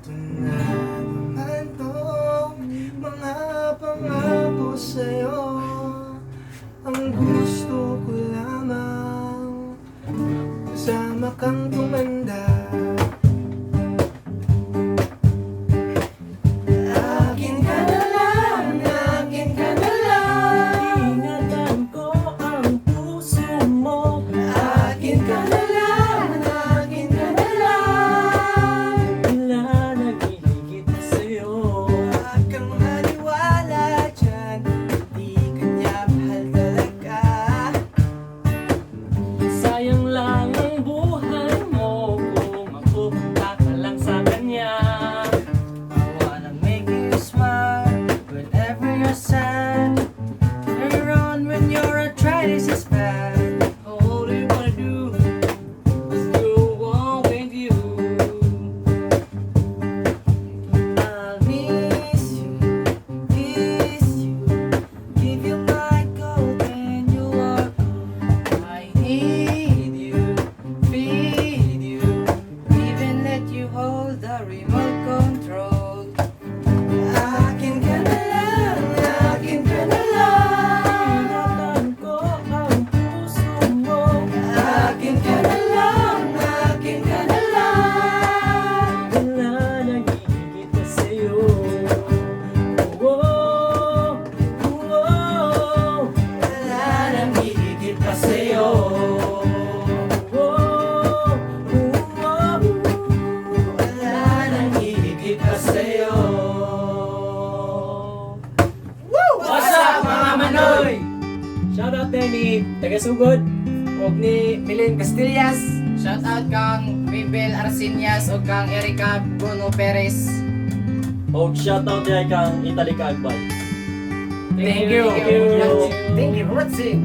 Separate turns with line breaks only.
Ito na naman tong mga pangako sa'yo. Ang gusto ko lamang kasama kang tumanda. Akin ka na lang, akin ka na lang.
Ingatan ko ang puso mo.
Akin ka na lang, akin ka na lang.
Wala naghihigit sa'yo.
Huwag kang maniwala dyan, di ka niya mahal talaga.
Sayang lang ang buhay mo kung mapupunta ka lang sa kanya.
I wanna make you smile whenever you're sad. Turn around when your arthritis is bad. All you wanna do is go on with you. I'll miss you, kiss you, give you my gold when you are gone. I need you, feed you, even let you hold the remote control. Akin ka na lang, akin ka na lang.
Ingatan ko ang puso mo.
Akin ka na lang, akin ka na lang.
Wala naghihigit sa'yo. Oh, oh,
Wala nang hihigit pa sa'yo.
oh, oh.
Wala nang hihigit pa sa'yo. What's up mga Manoy?
Shoutout din ni Tagasugod o ni Milen Castillas.
Shoutout kang Bibel Arcinias o kang Erika Bruno Perez.
O shoutout din kang Italica Agbay.
Thank you.
Thank you.
Thank you for watching.